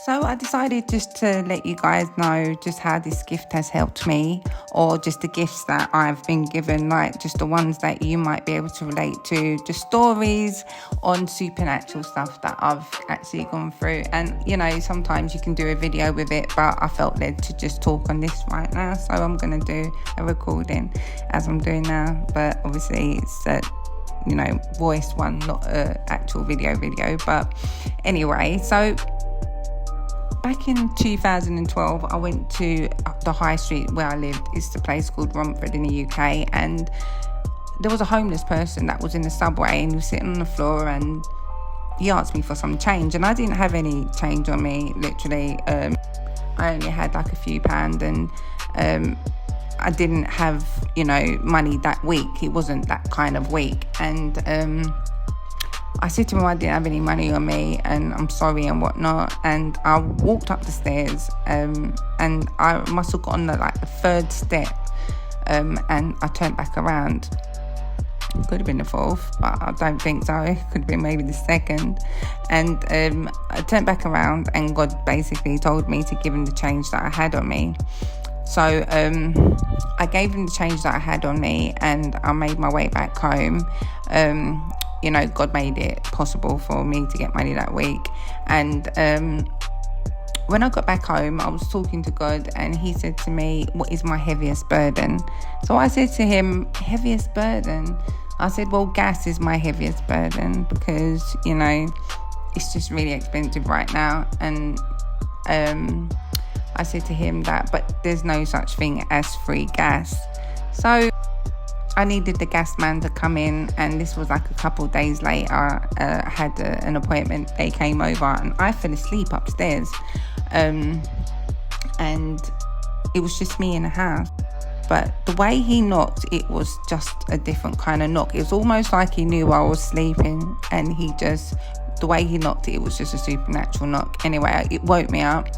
So I decided just to let you guys know just how this gift has helped me, or just the gifts that I've been given, like just the ones that you might be able to relate to, just stories on supernatural stuff that I've actually gone through. And sometimes you can do a video with it, but I felt led to just talk on this right now, so I'm going to do a recording as I'm doing now. But obviously it's voice one, not an actual video. But anyway, so back in 2012, I went to the high street where I lived. It's a place called Romford in the UK, and there was a homeless person that was in the subway, and he was sitting on the floor, and he asked me for some change, and I didn't have any change on me, literally. I only had like a few pounds, and I didn't have money that week. It wasn't that kind of week, and I said to him I didn't have any money on me, and I'm sorry and whatnot. And I walked up the stairs, and I must have gotten the third step, and I turned back around. It could have been the fourth, but I don't think so. It could have been maybe the second. And I turned back around, and God basically told me to give him the change that I had on me. So I gave him the change that I had on me, and I made my way back home. God made it possible for me to get money that week. And when I got back home, I was talking to God, and he said to me, what is my heaviest burden? So I said to him, heaviest burden? I said, well, gas is my heaviest burden, because, it's just really expensive right now. And I said to him that, but there's no such thing as free gas. So I needed the gas man to come in, and this was like a couple of days later. I had an appointment. They came over, and I fell asleep upstairs, and it was just me in the house. But the way he knocked, it was just a different kind of knock. It was almost like he knew I was sleeping, and the way he knocked it, it was just a supernatural knock. Anyway, it woke me up.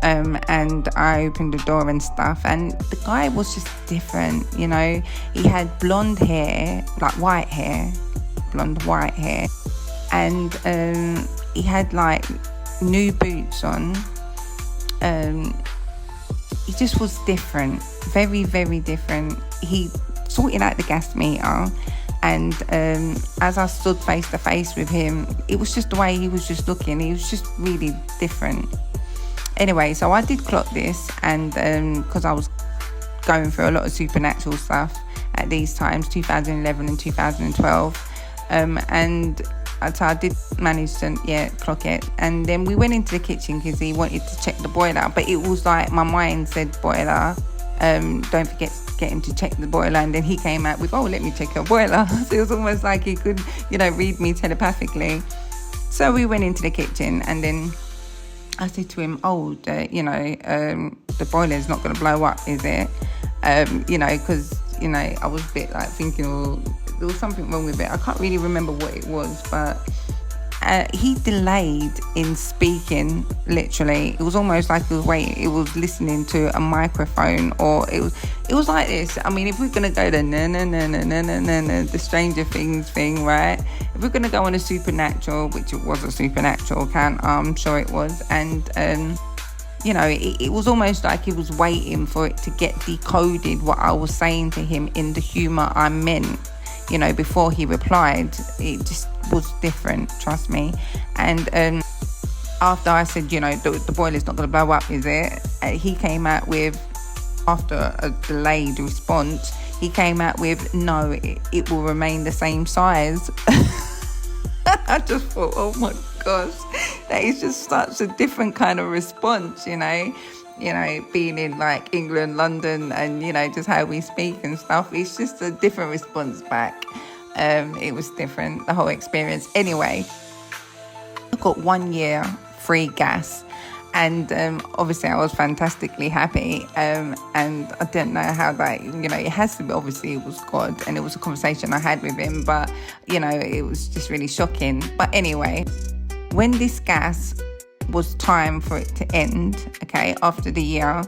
And I opened the door and stuff, and the guy was just different. He had blonde hair, like white hair, and he had like new boots on. He just was different, very, very different. He sorted out the gas meter, and as I stood face to face with him, it was just the way he was just looking. He was just really different. Anyway, so I did clock this, and because I was going through a lot of supernatural stuff at these times, 2011 and 2012, and so I did manage to clock it. And then we went into the kitchen because he wanted to check the boiler, but it was like my mind said boiler, don't forget to get him to check the boiler, and then he came out with, oh, let me check your boiler. So it was almost like he could read me telepathically. So we went into the kitchen, and then I said to him, oh, the boiler's not going to blow up, is it? Because, I was a bit like thinking, oh, there was something wrong with it. I can't really remember what it was, but he delayed in speaking, literally. It was almost like he was waiting. It was listening to a microphone, or it was like this. I mean, if we're going to go the Stranger Things thing, right? If we're going to go on a supernatural, which it was a supernatural account, I'm sure it was. And, it was almost like he was waiting for it to get decoded, what I was saying to him in the humour I meant. Before he replied. It just was different, trust me. And after I said, the boiler's not going to blow up, is it? He came out with, after a delayed response, he came out with, no, it will remain the same size. I just thought, oh my gosh, that is just such a different kind of response, being in like England, London, and just how we speak and stuff. It's just a different response back. It was different, the whole experience. Anyway, I got 1 year free gas, and obviously I was fantastically happy, and I didn't know how that, it has to be, obviously it was God, and it was a conversation I had with him, but it was just really shocking. But anyway, when this gas was time for it to end, okay, after the year,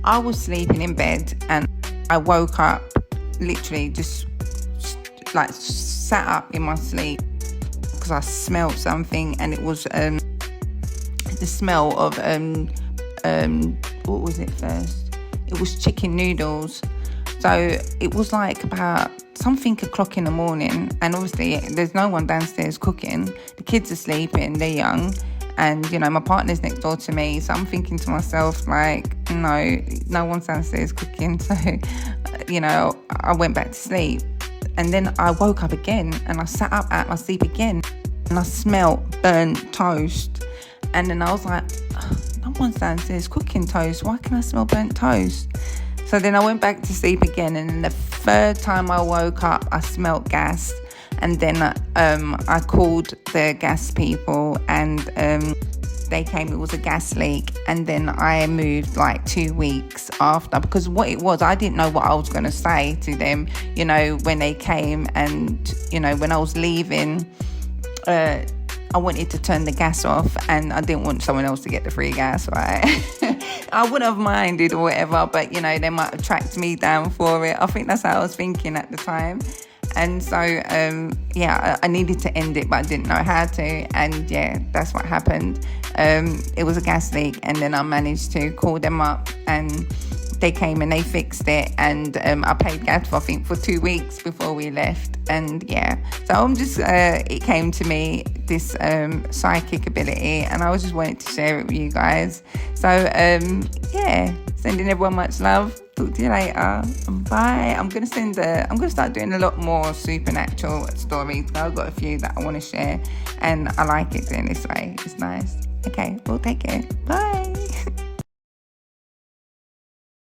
I was sleeping in bed, and I woke up, literally just like sat up in my sleep, because I smelled something, and it was the smell of what was it first? It was chicken noodles. So it was like about something o'clock in the morning, and obviously there's no one downstairs cooking. The kids are sleeping, they're young, and my partner's next door to me. So I'm thinking to myself, like, no one's downstairs cooking. So I went back to sleep, and then I woke up again, and I sat up out my sleep again, and I smelled burnt toast. And then I was like, no one's downstairs cooking toast. Why can I smell burnt toast? So then I went back to sleep again, and then the third time I woke up, I smelled gas. And then I called the gas people, and they came. It was a gas leak. And then I moved like 2 weeks after, because what it was, I didn't know what I was going to say to them, when they came. And, when I was leaving, I wanted to turn the gas off, and I didn't want someone else to get the free gas, right? I wouldn't have minded or whatever, but, they might have tracked me down for it. I think that's how I was thinking at the time. And so, I needed to end it, but I didn't know how to. And, that's what happened. It was a gas leak, and then I managed to call them up, and they came and they fixed it. And I paid gas for 2 weeks before we left. And, so I'm just, it came to me, this psychic ability, and I was just wanting to share it with you guys. So, sending everyone much love. Talk to you later. Bye. I'm gonna start doing a lot more supernatural stories. I've got a few that I want to share, and I like it doing this way. It's nice. Okay, well, take care. Bye.